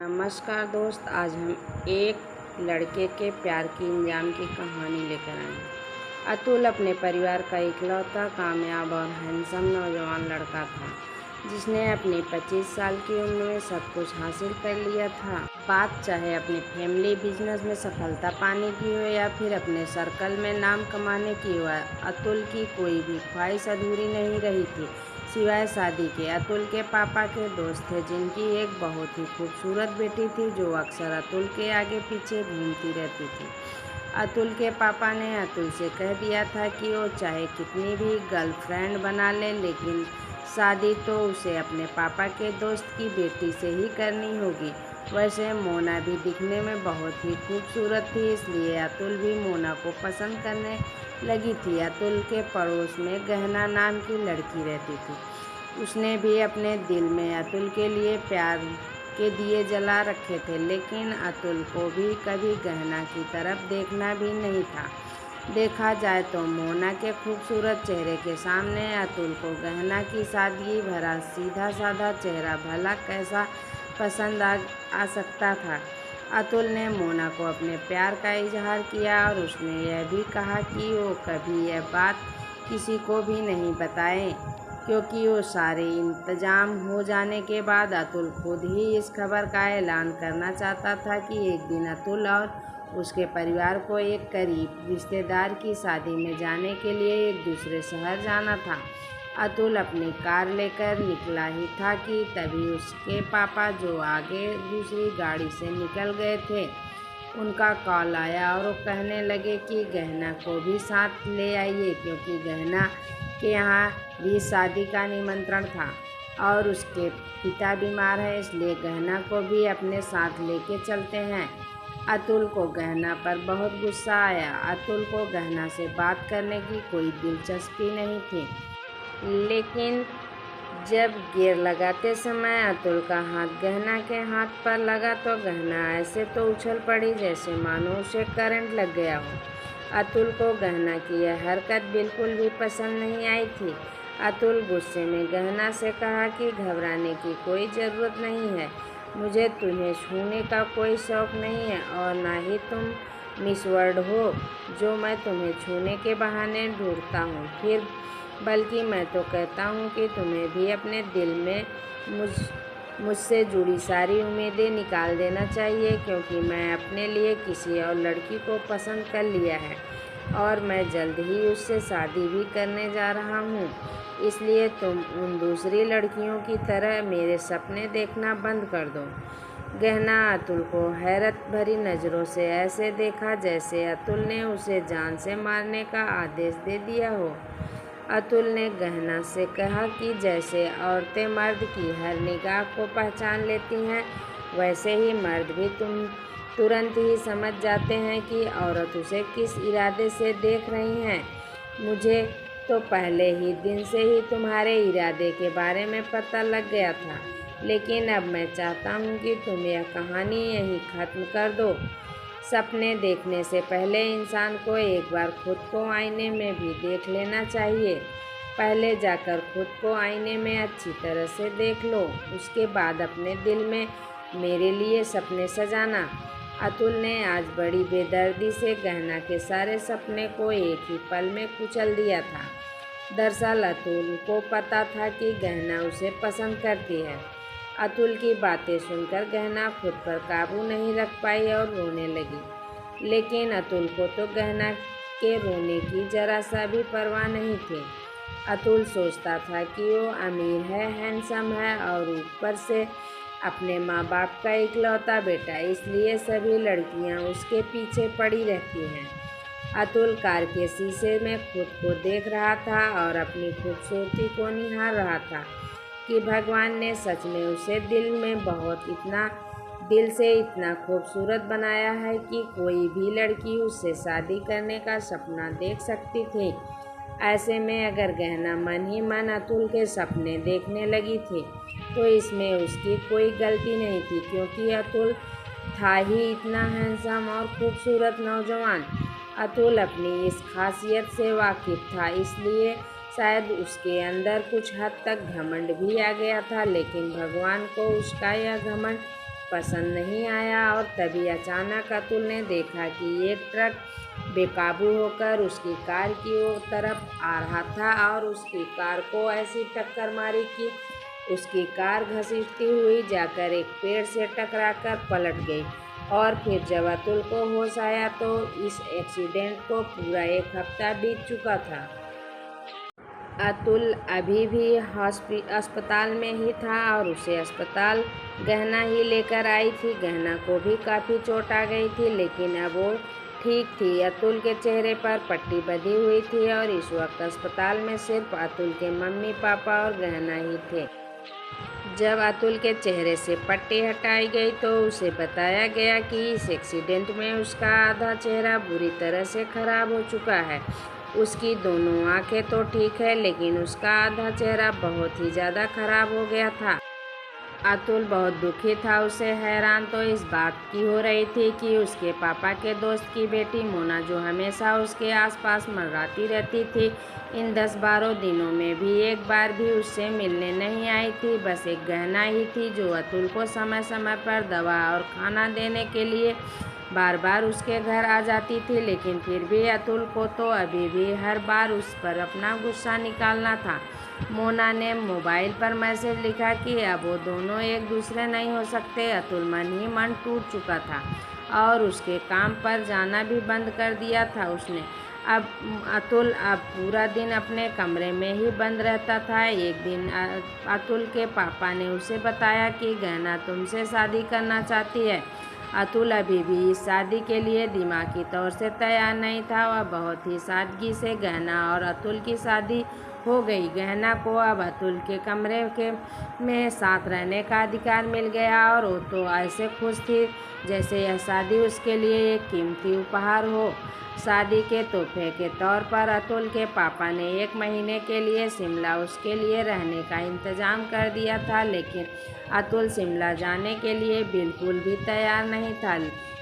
नमस्कार दोस्त, आज हम एक लड़के के प्यार की अंजाम की कहानी लेकर आए हैं। अतुल अपने परिवार का इकलौता कामयाब और हैंडसम नौजवान लड़का था, जिसने अपनी 25 साल की उम्र में सब कुछ हासिल कर लिया था। बात चाहे अपने फैमिली बिजनेस में सफलता पाने की हो या फिर अपने सर्कल में नाम कमाने की हो, अतुल की कोई भी ख्वाहिश अधूरी नहीं रही थी सिवाय शादी के। अतुल के पापा के दोस्त थे, जिनकी एक बहुत ही खूबसूरत बेटी थी जो अक्सर अतुल के आगे पीछे घूमती रहती थी। अतुल के पापा ने अतुल से कह दिया था कि वो चाहे कितनी भी गर्लफ्रेंड बना ले, लेकिन शादी तो उसे अपने पापा के दोस्त की बेटी से ही करनी होगी। वैसे मोना भी दिखने में बहुत ही खूबसूरत थी, इसलिए अतुल भी मोना को पसंद करने लगी थी। अतुल के पड़ोस में गहना नाम की लड़की रहती थी। उसने भी अपने दिल में अतुल के लिए प्यार के दिए जला रखे थे, लेकिन अतुल को भी कभी गहना की तरफ देखना भी नहीं था। देखा जाए तो मोना के खूबसूरत चेहरे के सामने अतुल को गहना की सादगी भरा सीधा साधा चेहरा भला कैसा पसंद आ सकता था। अतुल ने मोना को अपने प्यार का इजहार किया और उसने यह भी कहा कि वो कभी यह बात किसी को भी नहीं बताए, क्योंकि वो सारे इंतजाम हो जाने के बाद अतुल खुद ही इस खबर का ऐलान करना चाहता था कि एक दिन अतुल और उसके परिवार को एक करीब रिश्तेदार की शादी में जाने के लिए एक दूसरे शहर जाना था। अतुल अपनी कार लेकर निकला ही था कि तभी उसके पापा, जो आगे दूसरी गाड़ी से निकल गए थे, उनका कॉल आया और वो कहने लगे कि गहना को भी साथ ले आइए, क्योंकि गहना के यहाँ भी शादी का निमंत्रण था और उसके पिता बीमार हैं, इसलिए गहना को भी अपने साथ लेके चलते हैं। अतुल को गहना पर बहुत गुस्सा आया। अतुल को गहना से बात करने की कोई दिलचस्पी नहीं थी, लेकिन जब गियर लगाते समय अतुल का हाथ गहना के हाथ पर लगा तो गहना ऐसे तो उछल पड़ी जैसे मानो उसे करंट लग गया हो। अतुल को गहना की यह हरकत बिल्कुल भी पसंद नहीं आई थी। अतुल गुस्से में गहना से कहा कि घबराने की कोई ज़रूरत नहीं है, मुझे तुम्हें छूने का कोई शौक़ नहीं है और ना ही तुम मिस वर्ल्ड हो जो मैं तुम्हें छूने के बहाने ढूंढता हूँ। फिर बल्कि मैं तो कहता हूँ कि तुम्हें भी अपने दिल में मुझसे जुड़ी सारी उम्मीदें निकाल देना चाहिए, क्योंकि मैं अपने लिए किसी और लड़की को पसंद कर लिया है और मैं जल्द ही उससे शादी भी करने जा रहा हूँ। इसलिए तुम उन दूसरी लड़कियों की तरह मेरे सपने देखना बंद कर दो। गहना अतुल को हैरत भरी नज़रों से ऐसे देखा जैसे अतुल ने उसे जान से मारने का आदेश दे दिया हो। अतुल ने गहना से कहा कि जैसे औरतें मर्द की हर निगाह को पहचान लेती हैं, वैसे ही मर्द भी तुरंत ही समझ जाते हैं कि औरत उसे किस इरादे से देख रही है। मुझे तो पहले ही दिन से ही तुम्हारे इरादे के बारे में पता लग गया था, लेकिन अब मैं चाहता हूँ कि तुम यह कहानी यहीं ख़त्म कर दो। सपने देखने से पहले इंसान को एक बार खुद को आईने में भी देख लेना चाहिए। पहले जाकर खुद को आईने में अच्छी तरह से देख लो, उसके बाद अपने दिल में मेरे लिए सपने सजाना। अतुल ने आज बड़ी बेदर्दी से गहना के सारे सपने को एक ही पल में कुचल दिया था। दरअसल अतुल को पता था कि गहना उसे पसंद करती है। अतुल की बातें सुनकर गहना खुद पर काबू नहीं रख पाई और रोने लगी, लेकिन अतुल को तो गहना के रोने की जरा सा भी परवाह नहीं थी। अतुल सोचता था कि वो अमीर है, हैंडसम है और ऊपर से अपने माँ बाप का इकलौता बेटा, इसलिए सभी लड़कियाँ उसके पीछे पड़ी रहती हैं। अतुल कार के शीशे में खुद को देख रहा था और अपनी खूबसूरती को निहार रहा था कि भगवान ने सच में उसे दिल से इतना खूबसूरत बनाया है कि कोई भी लड़की उससे शादी करने का सपना देख सकती थी। ऐसे में अगर गहना मन ही मन अतुल के सपने देखने लगी थी, तो इसमें उसकी कोई गलती नहीं थी, क्योंकि अतुल था ही इतना हैंडसम और खूबसूरत नौजवान। अतुल अपनी इस खासियत से वाकिफ था, इसलिए शायद उसके अंदर कुछ हद तक घमंड भी आ गया था, लेकिन भगवान को उसका यह घमंड पसंद नहीं आया। और तभी अचानक अतुल ने देखा कि एक ट्रक बेकाबू होकर उसकी कार की तरफ आ रहा था और उसकी कार को ऐसी टक्कर मारी कि उसकी कार घसीटती हुई जाकर एक पेड़ से टकराकर पलट गई। और फिर जब अतुल को होश आया तो इस एक्सीडेंट को पूरा एक हफ्ता बीत चुका था। अतुल अभी भी अस्पताल में ही था और उसे अस्पताल गहना ही लेकर आई थी। गहना को भी काफ़ी चोट आ गई थी, लेकिन अब वो ठीक थी। अतुल के चेहरे पर पट्टी बंधी हुई थी और इस वक्त अस्पताल में सिर्फ अतुल के मम्मी पापा और गहना ही थे। जब अतुल के चेहरे से पट्टी हटाई गई तो उसे बताया गया कि इस एक्सीडेंट में उसका आधा चेहरा बुरी तरह से खराब हो चुका है। उसकी दोनों आंखें तो ठीक है, लेकिन उसका आधा चेहरा बहुत ही ज़्यादा खराब हो गया था। अतुल बहुत दुखी था। उसे हैरान तो इस बात की हो रही थी कि उसके पापा के दोस्त की बेटी मोना, जो हमेशा उसके आसपास मंडराती रहती थी, इन 10-12 दिनों में भी एक बार भी उससे मिलने नहीं आई थी। बस एक गहना ही थी जो अतुल को समय समय पर दवा और खाना देने के लिए बार बार उसके घर आ जाती थी। लेकिन फिर भी अतुल को तो अभी भी हर बार उस पर अपना गुस्सा निकालना था। मोना ने मोबाइल पर मैसेज लिखा कि अब वो दोनों एक दूसरे नहीं हो सकते। अतुल मन ही मन टूट चुका था और उसके काम पर जाना भी बंद कर दिया था उसने। अतुल अब पूरा दिन अपने कमरे में ही बंद रहता था। एक दिन अतुल के पापा ने उसे बताया कि गहना तुमसे शादी करना चाहती है। अतुल अभी भी इस शादी के लिए दिमागी तौर से तैयार नहीं था। वह बहुत ही सादगी से गहना और अतुल की शादी हो गई। गहना को अब अतुल के कमरे में साथ रहने का अधिकार मिल गया और वो तो ऐसे खुश थी जैसे यह शादी उसके लिए एक कीमती उपहार हो। शादी के तोहफे के तौर पर अतुल के पापा ने 1 महीने के लिए शिमला उसके लिए रहने का इंतज़ाम कर दिया था। लेकिन अतुल शिमला जाने के लिए बिल्कुल भी तैयार नहीं था।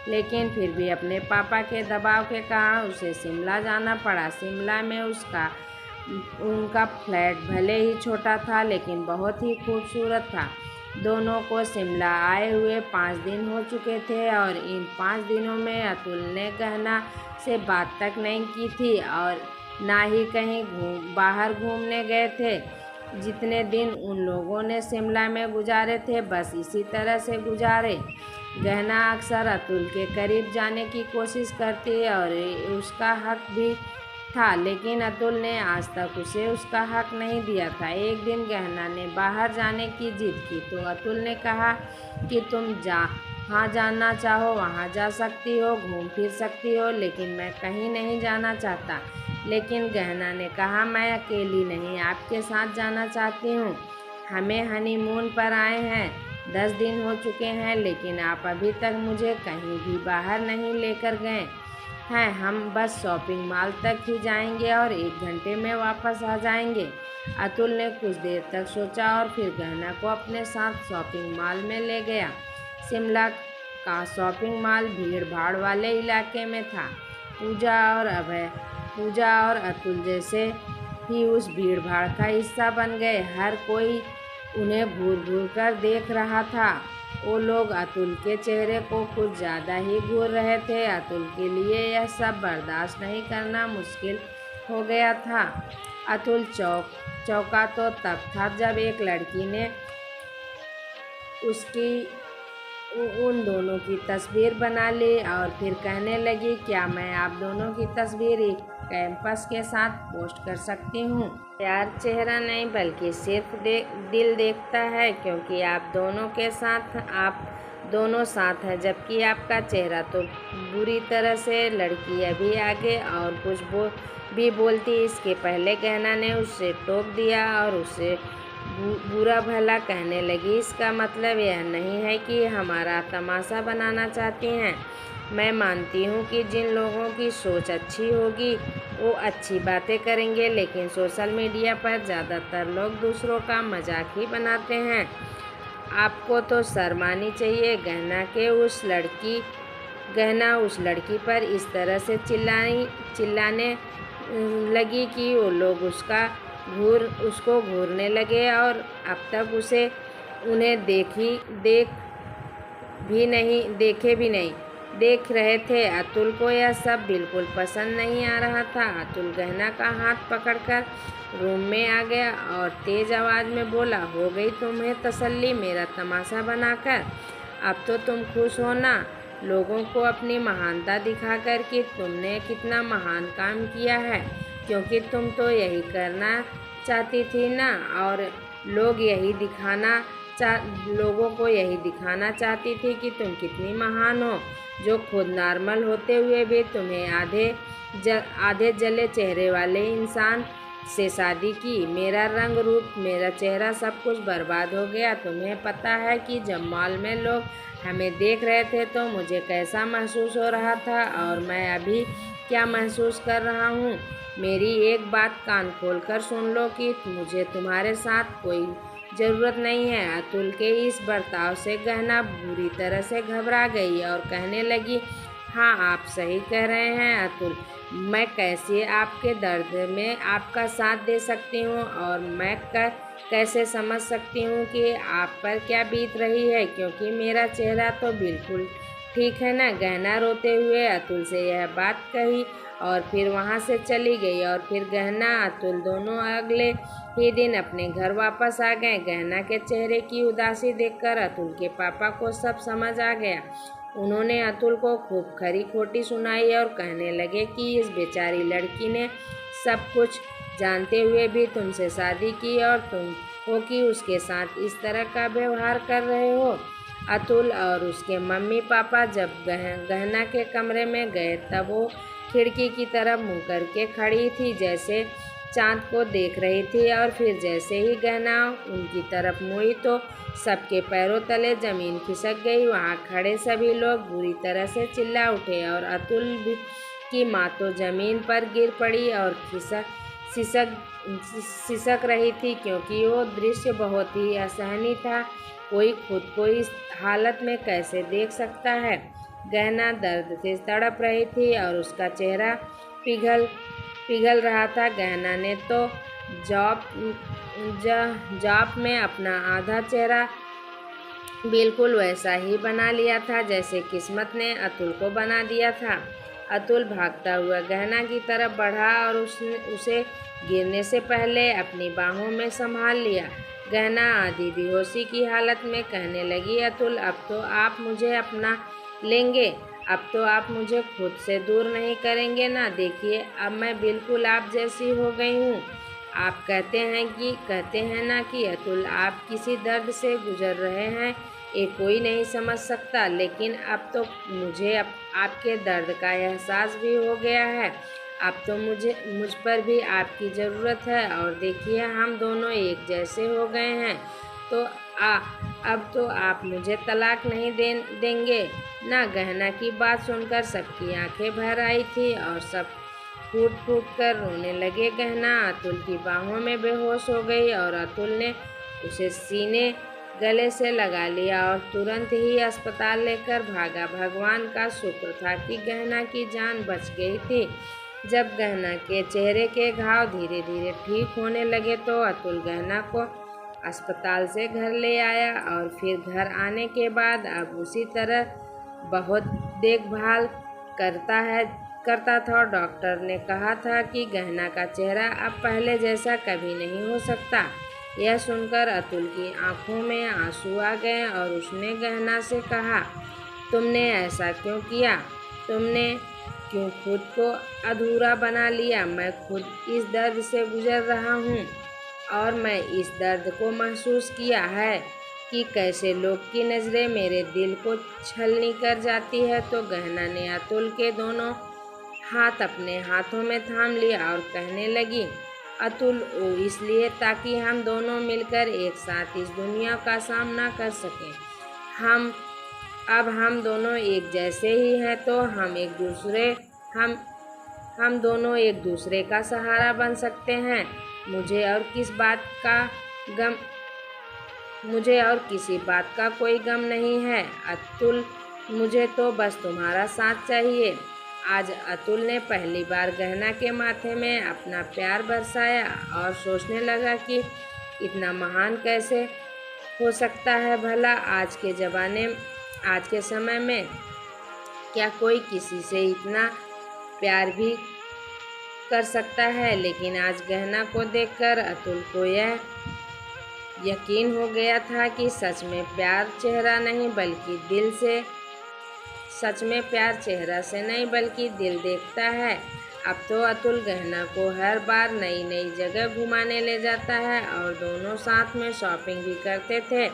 लेकिन फिर भी अपने पापा के दबाव के कारण उसे शिमला जाना पड़ा। शिमला में उनका फ्लैट भले ही छोटा था, लेकिन बहुत ही खूबसूरत था। दोनों को शिमला आए हुए 5 दिन हो चुके थे और इन 5 दिनों में अतुल ने गहना से बात तक नहीं की थी और ना ही कहीं बाहर घूमने गए थे। जितने दिन उन लोगों ने शिमला में गुजारे थे, बस इसी तरह से गुजारे। गहना अक्सर अतुल के करीब जाने की कोशिश करती और उसका हक भी था, लेकिन अतुल ने आज तक उसे उसका हक नहीं दिया था। एक दिन गहना ने बाहर जाने की जिद की तो अतुल ने कहा कि तुम जहाँ जाना चाहो वहाँ जा सकती हो, घूम फिर सकती हो, लेकिन मैं कहीं नहीं जाना चाहता। लेकिन गहना ने कहा, मैं अकेली नहीं, आपके साथ जाना चाहती हूँ। हमें हनीमून पर आए हैं 10 दिन हो चुके हैं, लेकिन आप अभी तक मुझे कहीं भी बाहर नहीं लेकर गए हैं। हम बस शॉपिंग मॉल तक ही जाएंगे और 1 घंटे में वापस आ जाएंगे। अतुल ने कुछ देर तक सोचा और फिर गहना को अपने साथ शॉपिंग मॉल में ले गया। शिमला का शॉपिंग मॉल भीड़ भाड़ वाले इलाके में था। पूजा और अतुल जैसे ही उस भीड़ भाड़ का हिस्सा बन गए। हर कोई उन्हें घूर घूर कर देख रहा था। वो लोग अतुल के चेहरे को कुछ ज़्यादा ही घूर रहे थे। अतुल के लिए यह सब बर्दाश्त नहीं करना मुश्किल हो गया था। अतुल चौंका तो तब था जब एक लड़की ने उन दोनों की तस्वीर बना ली और फिर कहने लगी, क्या मैं आप दोनों की तस्वीर एक कैंपस के साथ पोस्ट कर सकती हूँ? प्यार चेहरा नहीं बल्कि सिर्फ दिल देखता है, क्योंकि आप दोनों साथ हैं, जबकि आपका चेहरा तो बुरी तरह से। लड़की अभी आगे और कुछ भी बोलती इसके पहले गहना ने उसे टोक दिया और उसे बुरा भला कहने लगी। इसका मतलब यह नहीं है कि हमारा तमाशा बनाना चाहती हैं। मैं मानती हूँ कि जिन लोगों की सोच अच्छी होगी वो अच्छी बातें करेंगे, लेकिन सोशल मीडिया पर ज़्यादातर लोग दूसरों का मजाक ही बनाते हैं। आपको तो शर्म आनी चाहिए। गहना उस लड़की पर इस तरह से चिल्लाने लगी कि वो लोग उसको घूरने लगे और अब तक उन्हें भी नहीं देख रहे थे। अतुल को यह सब बिल्कुल पसंद नहीं आ रहा था। अतुल गहना का हाथ पकड़कर रूम में आ गया और तेज आवाज में बोला, हो गई तुम्हें तसल्ली मेरा तमाशा बनाकर? अब तो तुम खुश हो ना, लोगों को अपनी महानता दिखाकर कि तुमने कितना महान काम किया है, क्योंकि तुम तो यही करना चाहती थी ना। और लोगों को यही दिखाना चाहती थी कि तुम कितनी महान हो, जो खुद नॉर्मल होते हुए भी तुम्हें आधे जले चेहरे वाले इंसान से शादी की। मेरा रंग रूप, मेरा चेहरा, सब कुछ बर्बाद हो गया। तुम्हें पता है कि जब मॉल में लोग हमें देख रहे थे तो मुझे कैसा महसूस हो रहा था, और मैं अभी क्या महसूस कर रहा हूँ? मेरी एक बात कान खोलकर सुन लो कि मुझे तुम्हारे साथ कोई ज़रूरत नहीं है। अतुल के इस बर्ताव से गहना बुरी तरह से घबरा गई और कहने लगी, हाँ आप सही कह रहे हैं अतुल, मैं कैसे आपके दर्द में आपका साथ दे सकती हूँ, और मैं कैसे समझ सकती हूँ कि आप पर क्या बीत रही है, क्योंकि मेरा चेहरा तो बिल्कुल ठीक है ना। गहना रोते हुए अतुल से यह बात कही और फिर वहाँ से चली गई। और फिर गहना अतुल दोनों अगले ही दिन अपने घर वापस आ गए। गहना के चेहरे की उदासी देखकर अतुल के पापा को सब समझ आ गया। उन्होंने अतुल को खूब खरी खोटी सुनाई और कहने लगे कि इस बेचारी लड़की ने सब कुछ जानते हुए भी तुमसे शादी की, और तुम हो कि उसके साथ इस तरह का व्यवहार कर रहे हो। अतुल और उसके मम्मी पापा जब गहना के कमरे में गए तब वो खिड़की की तरफ मुँह करके खड़ी थी, जैसे चाँद को देख रही थी। और फिर जैसे ही गहना उनकी तरफ मुड़ी तो सबके पैरों तले जमीन खिसक गई। वहाँ खड़े सभी लोग बुरी तरह से चिल्ला उठे और की माँ तो जमीन पर गिर पड़ी और सिसक रही थी, क्योंकि वो दृश्य बहुत ही असहनीय था। कोई खुद को इस हालत में कैसे देख सकता है? गहना दर्द से तड़प रही थी और उसका चेहरा पिघल रहा था। गहना ने तो जॉब में अपना आधा चेहरा बिल्कुल वैसा ही बना लिया था जैसे किस्मत ने अतुल को बना दिया था। अतुल भागता हुआ गहना की तरफ बढ़ा और उसे गिरने से पहले अपनी बाहों में संभाल लिया। गहना आधी बेहोशी की हालत में कहने लगी, अतुल अब तो आप मुझे अपना लेंगे, अब तो आप मुझे खुद से दूर नहीं करेंगे ना। देखिए अब मैं बिल्कुल आप जैसी हो गई हूँ। आप कहते हैं ना कि अतुल आप किसी दर्द से गुजर रहे हैं, ये कोई नहीं समझ सकता, लेकिन अब तो मुझे आपके दर्द का एहसास भी हो गया है। अब तो मुझ पर भी आपकी ज़रूरत है, और देखिए हम दोनों एक जैसे हो गए हैं। तो अब तो आप मुझे तलाक नहीं देंगे ना। गहना की बात सुनकर सबकी आंखें भर आई थी और सब फूट फूट कर रोने लगे। गहना अतुल की बाहों में बेहोश हो गई और अतुल ने उसे सीने गले से लगा लिया और तुरंत ही अस्पताल लेकर भागा। भगवान का शुक्र था कि गहना की जान बच गई थी। जब गहना के चेहरे के घाव धीरे धीरे ठीक होने लगे तो अतुल गहना को अस्पताल से घर ले आया, और फिर घर आने के बाद अब उसी तरह बहुत देखभाल करता था। डॉक्टर ने कहा था कि गहना का चेहरा अब पहले जैसा कभी नहीं हो सकता। यह सुनकर अतुल की आंखों में आंसू आ गए और उसने गहना से कहा, तुमने ऐसा क्यों किया? तुमने क्यों खुद को अधूरा बना लिया? मैं खुद इस दर्द से गुजर रहा हूँ, और मैं इस दर्द को महसूस किया है कि कैसे लोग की नज़रें मेरे दिल को छलनी कर जाती है। तो गहना ने अतुल के दोनों हाथ अपने हाथों में थाम लिया और कहने लगी, अतुल वो इसलिए ताकि हम दोनों मिलकर एक साथ इस दुनिया का सामना कर सकें। हम दोनों एक जैसे ही हैं, तो हम दोनों एक दूसरे का सहारा बन सकते हैं। मुझे और किसी बात का कोई गम नहीं है अतुल, मुझे तो बस तुम्हारा साथ चाहिए। आज अतुल ने पहली बार गहना के माथे में अपना प्यार बरसाया और सोचने लगा कि इतना महान कैसे हो सकता है भला। आज के समय में क्या कोई किसी से इतना प्यार भी कर सकता है? लेकिन आज गहना को देखकर अतुल को यह यकीन हो गया था कि सच में प्यार चेहरा से नहीं बल्कि दिल देखता है। अब तो अतुल गहना को हर बार नई नई जगह घुमाने ले जाता है और दोनों साथ में शॉपिंग भी करते थे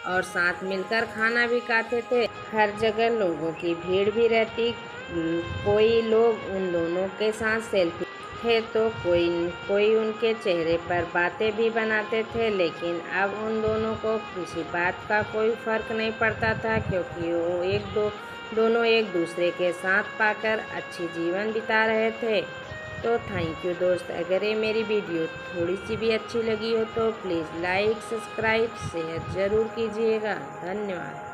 और साथ मिलकर खाना भी खाते थे। हर जगह लोगों की भीड़ भी रहती, कोई लोग उन दोनों के साथ सेल्फी थे तो कोई उनके चेहरे पर बातें भी बनाते थे। लेकिन अब उन दोनों को किसी बात का कोई फर्क नहीं पड़ता था, क्योंकि वो दोनों एक दूसरे के साथ पाकर अच्छी जीवन बिता रहे थे। तो थैंक यू दोस्त, अगर ये मेरी वीडियो थोड़ी सी भी अच्छी लगी हो तो प्लीज़ लाइक, सब्सक्राइब, शेयर ज़रूर कीजिएगा। धन्यवाद।